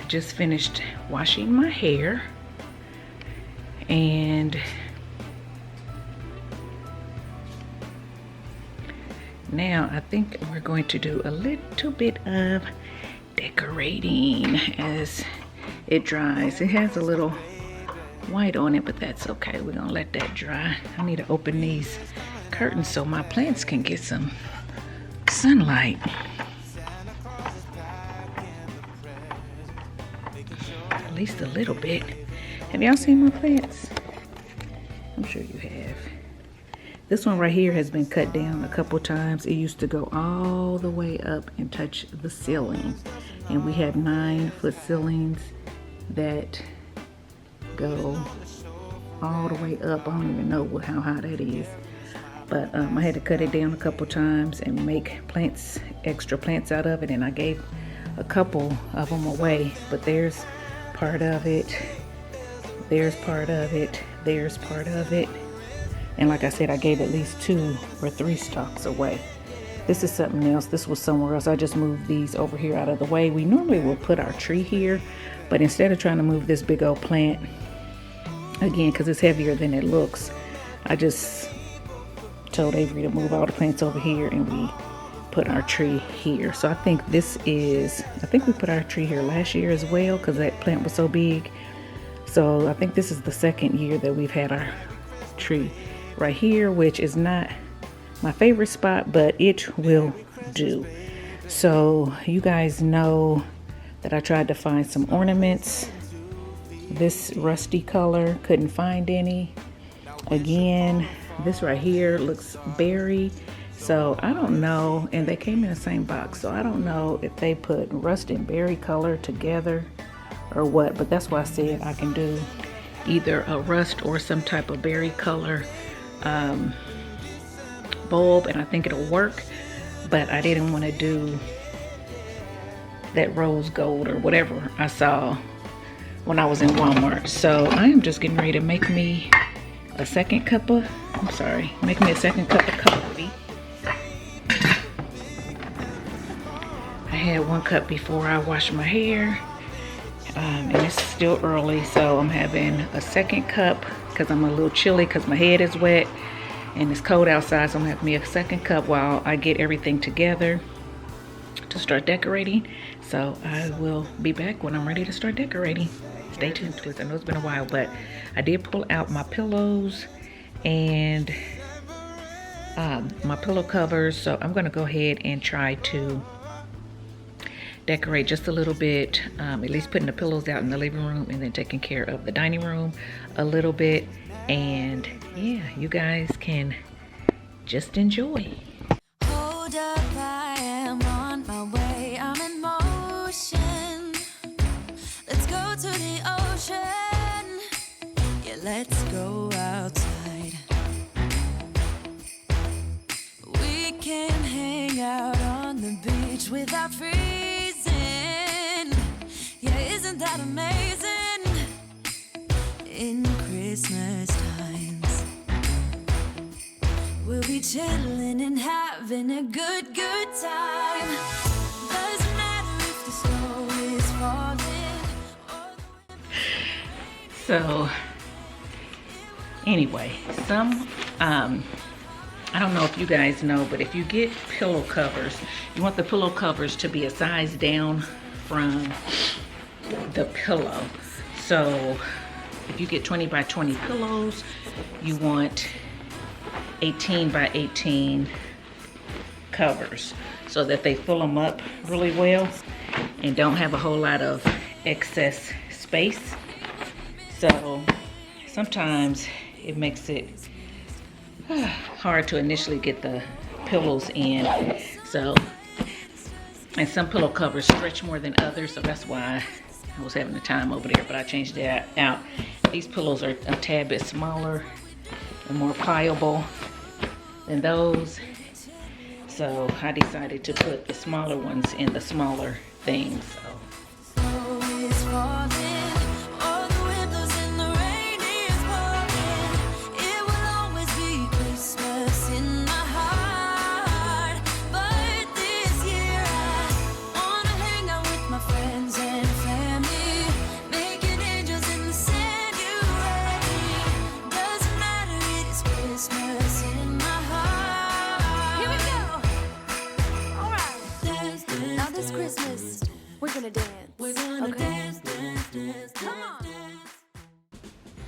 just finished washing my hair, and now I think we're going to do a little bit of decorating as it dries. It has a little white on it, but that's okay. We're gonna let that dry. I need to open these curtains so my plants can get some sunlight. At least a little bit. Have y'all seen my plants? I'm sure you have. This one right here has been cut down a couple times. It used to go all the way up and touch the ceiling. And we have 9-foot ceilings that go all the way up. I don't even know how high that is. But I had to cut it down a couple times and make plants, extra plants out of it. And I gave a couple of them away. But there's part of it. There's part of it. There's part of it. And like I said, I gave at least 2 or 3 stalks away. This is something else. This was somewhere else. I just moved these over here out of the way. We normally will put our tree here, but instead of trying to move this big old plant, again, because it's heavier than it looks, I just told Avery to move all the plants over here and we put our tree here. So I think this is, I think we put our tree here last year as well because that plant was so big. So I think this is the 2nd year that we've had our tree right here, which is not my favorite spot, but it will do. So you guys know that I tried to find some ornaments. This rusty color, couldn't find any. Again, this right here looks berry. So I don't know, and they came in the same box, so I don't know if they put rust and berry color together or what, but that's why I said I can do either a rust or some type of berry color bulb, and I think it'll work. But I didn't want to do that rose gold or whatever I saw when I was in Walmart. So I am just getting ready to make me a second cup of coffee. I had 1 cup before I washed my hair, and it's still early, so I'm having a second cup because I'm a little chilly because my head is wet and it's cold outside. So I'm having me a second cup while I get everything together to start decorating. So I will be back when I'm ready to start decorating. Stay tuned to it. I know it's been a while, but I did pull out my pillows and my pillow covers. So I'm going to go ahead and try to decorate just a little bit, at least putting the pillows out in the living room and then taking care of the dining room a little bit. And yeah, you guys can just enjoy. Hold up, I am on my way, I'm in motion. Let's go to the ocean. Yeah, let's go outside. We can hang out on the beach without freezing. Yeah, isn't that amazing? In Christmas times, we'll be chilling and having a good time. Doesn't matter if the snow is falling or the wind. So anyway, I don't know if you guys know, but if you get pillow covers, you want the pillow covers to be a size down from the pillow. So if you get 20 by 20 pillows, you want 18 by 18 covers so that they fill them up really well and don't have a whole lot of excess space. So sometimes it makes it hard to initially get the pillows in. So, and some pillow covers stretch more than others, so that's why I was having a time over there, but I changed that out. These pillows are a tad bit smaller and more pliable than those. So I decided to put the smaller ones in the smaller things. So. Family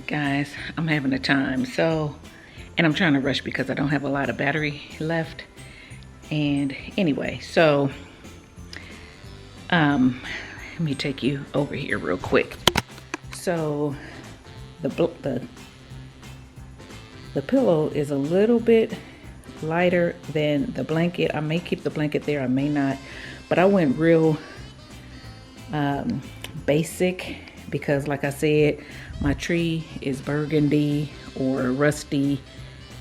Guys, I'm having a time. So, and I'm trying to rush because I don't have a lot of battery left. And anyway, so let me take you over here real quick. So the pillow is a little bit lighter than the blanket. I may keep the blanket there, I may not, but I went real basic because, like I said, my tree is burgundy or rusty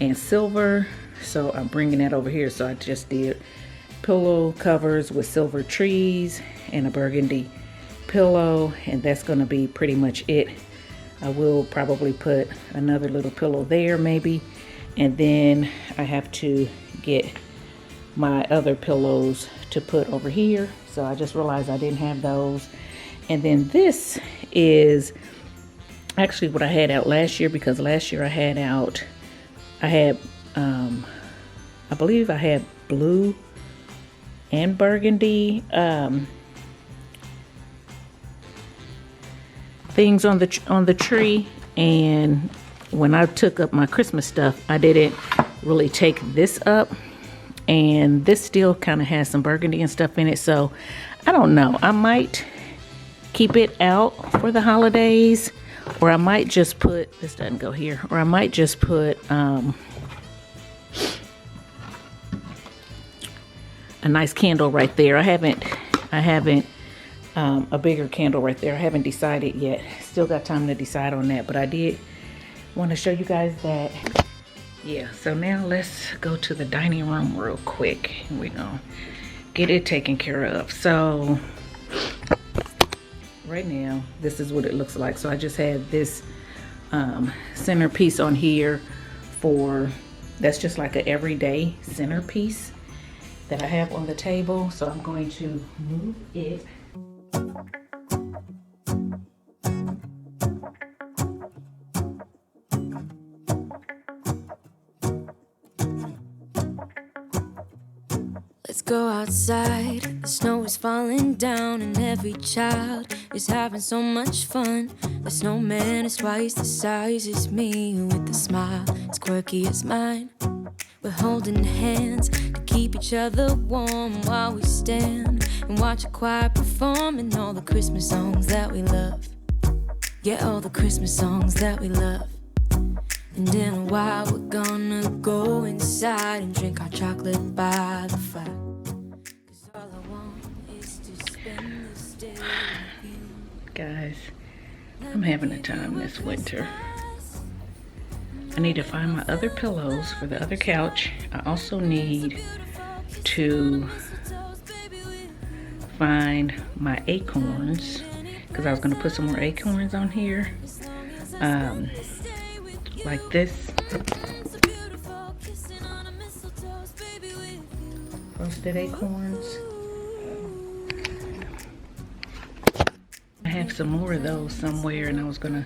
and silver, so I'm bringing that over here. So I just did pillow covers with silver trees and a burgundy pillow, and that's going to be pretty much it. I will probably put another little pillow there maybe, and then I have to get my other pillows to put over here. So I just realized I didn't have those. And then this is actually what I had out last year, because last year I had I believe I had blue and burgundy things on the tree, and when I took up my Christmas stuff, I didn't really take this up, and this still kind of has some burgundy and stuff in it. So I don't know, I might keep it out for the holidays, or I might just put, this doesn't go here, or I might just put a nice candle right there. I haven't a bigger candle right there. I haven't decided yet. Still got time to decide on that, but I did want to show you guys that. Yeah, so now let's go to the dining room real quick. We're gonna get it taken care of. So right now, this is what it looks like. So I just had this centerpiece on here for, that's just like an everyday centerpiece that I have on the table. So I'm going to move it. Let's go outside, the snow is falling down and every child is having so much fun. The snowman is twice the size as me, with a smile as quirky as mine. We're holding hands to keep each other warm while we stand and watch a choir performing all the Christmas songs that we love. Yeah, all the Christmas songs that we love. And in a while we're gonna go inside and drink our chocolate by the fire. Guys, I'm having a time this winter. I need to find my other pillows for the other couch. I also need to find my acorns, because I was going to put some more acorns on here. Like this. Roasted acorns. I have some more of those somewhere, and I was gonna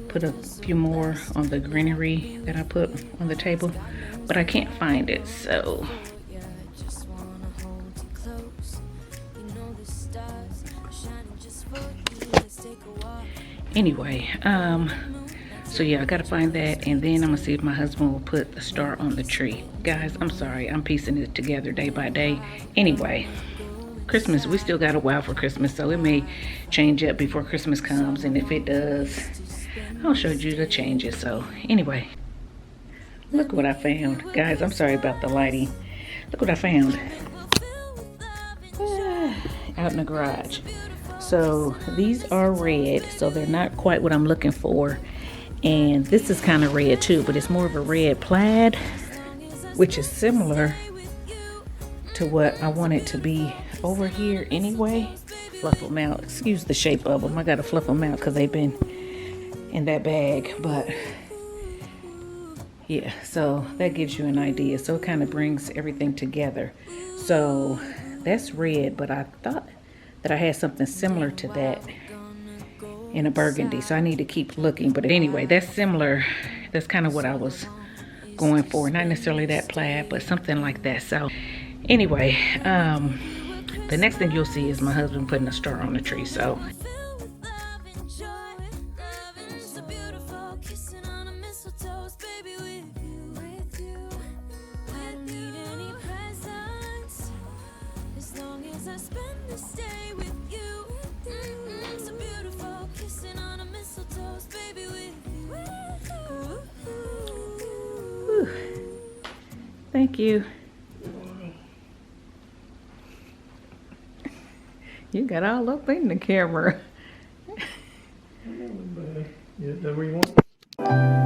put a few more on the greenery that I put on the table, but I can't find it. So anyway, so yeah, I gotta find that, and then I'm gonna see if my husband will put the star on the tree. Guys, I'm sorry, I'm piecing it together day by day. Anyway, Christmas, we still got a while for Christmas, so it may change up before Christmas comes, and if it does, I'll show you the changes. So anyway, look what I found. Guys, I'm sorry about the lighting. Look what I found out in the garage. So these are red, so they're not quite what I'm looking for, and this is kind of red too, but it's more of a red plaid, which is similar to what I want it to be over here anyway. Fluff them out. Excuse the shape of them. I gotta fluff them out because they've been in that bag. But yeah, so that gives you an idea. So it kind of brings everything together. So that's red, but I thought that I had something similar to that in a burgundy. So I need to keep looking. But anyway, that's similar. That's kind of what I was going for. Not necessarily that plaid, but something like that. So anyway, the next thing you'll see is my husband putting a star on the tree. So Thank you. You got all up in the camera. Yeah, is that where you want?